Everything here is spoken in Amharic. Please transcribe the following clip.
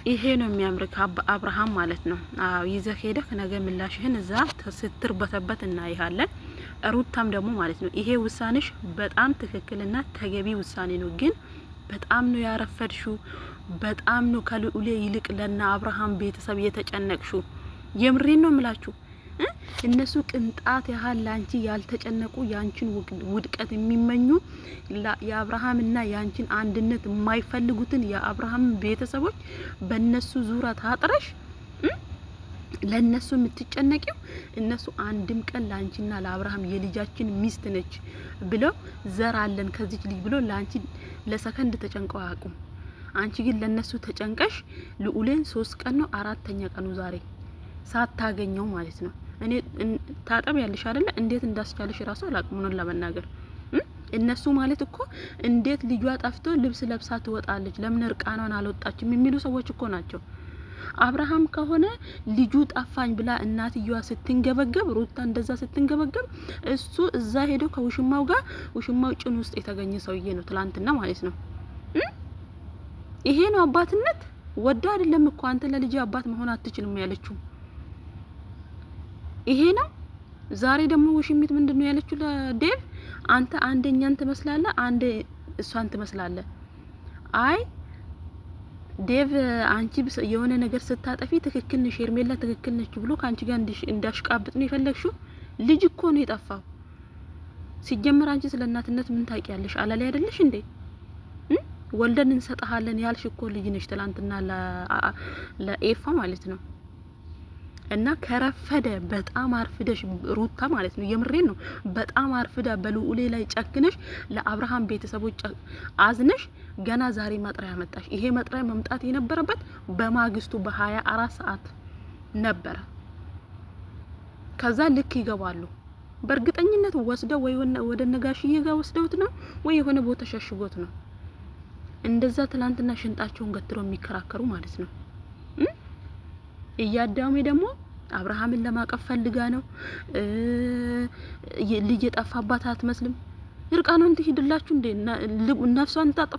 ይሄ ነው የሚያምርክ አብርሃም ማለት ነው። አዎ ይዘህ ሄደህ ነገ ምላሽህን እዛ ስትርበተበት እናይሃለን። ሩታም ደግሞ ማለት ነው ይሄ ውሳኔሽ በጣም ትክክልና ተገቢ ውሳኔ ነው። ግን በጣም ነው ያረፈድሹ። በጣም ነው ከልዑሌ ይልቅ ለና አብርሃም ቤተሰብ የተጨነቅሹ። የምሬን ነው ምላችሁ። እነሱ ቅንጣት ያህል ላንቺ ያልተጨነቁ ያንቺን ውድቀት የሚመኙ የአብርሃምና ያንቺን አንድነት የማይፈልጉትን የአብርሃም ቤተሰቦች በእነሱ ዙራ ታጥረሽ ለነሱ የምትጨነቂው እነሱ አንድም ቀን ላንቺና ለአብርሃም የልጃችን ሚስት ነች ብለው ዘር አለን ከዚች ልጅ ብሎ ላንቺ ለሰከንድ ተጨንቀው አያውቁም። አንቺ ግን ለነሱ ተጨንቀሽ ልዑሌን 3 ቀን ነው 4ኛ ቀኑ ዛሬ ሳታገኘው ማለት ነው። እኔ ታጠብ ያለሽ አይደለ እንዴት እንዳስቻለሽ ራሱ አላቅም ነው ለመናገር። እነሱ ማለት እኮ እንዴት ልጇ ጠፍቶ ልብስ ለብሳ ትወጣለች ለምን እርቃኗን አልወጣችም የሚሉ ሰዎች እኮ ናቸው። አብርሃም ከሆነ ልጁ ጠፋኝ ብላ እናትየዋ ስትንገበገብ ሩታ እንደዛ ስትንገበገብ እሱ እዛ ሄዶ ከውሽማው ጋር ውሽማው ጭን ውስጥ የተገኘ ሰውዬ ነው ትላንትና ማለት ነው። ይሄ ነው አባትነት። ወዳ አይደለም እኮ አንተ ለልጅ አባት መሆን አትችልም ያለችው ይሄ ነው። ዛሬ ደግሞ ውሽሚት ምንድነው ያለችው ለዴቭ? አንተ አንደኛን ትመስላለህ፣ አንደ እሷን ትመስላለህ። አይ ዴቭ አንቺ የሆነ ነገር ስታጠፊ ትክክል ነሽ ሄርሜላ ትክክል ነች ብሎ ካንቺ ጋር እንዳሽቃብጥ ነው የፈለግሽው። ልጅ እኮ ነው የጠፋው። ሲጀመር አንቺ ስለ እናትነት ምን ታውቂያለሽ? አላለ አይደለሽ እንዴ? ወልደን እንሰጣለን ያልሽ እኮ ልጅ ነሽ ትላንትና ለኤፋ ማለት ነው። እና ከረፈደ በጣም አርፍደሽ ሩታ ማለት ነው የምሬን ነው በጣም አርፍዳ በልዑሌ ላይ ጨክነሽ ለአብርሃም ቤተሰቦች አዝነሽ ገና ዛሬ መጥሪያ መጣሽ። ይሄ መጥሪያ መምጣት የነበረበት በማግስቱ በ24 ሰዓት ነበረ። ከዛ ልክ ይገባሉ በእርግጠኝነት ወስደው ወይ ወደ ነጋሽዬ ጋር ወስደውት ነው ወይ የሆነ ቦታ ሸሽጎት ነው። እንደዛ ትላንትና ሽንጣቸውን ገትረው የሚከራከሩ ማለት ነው። እያዳሜ ደግሞ አብርሃምን ለማቀፍ ፈልጋ ነው። ልጅ የጠፋባት አትመስልም። እርቃኗን ትሂድላችሁ እንዴ ነፍሷን ታጠፋ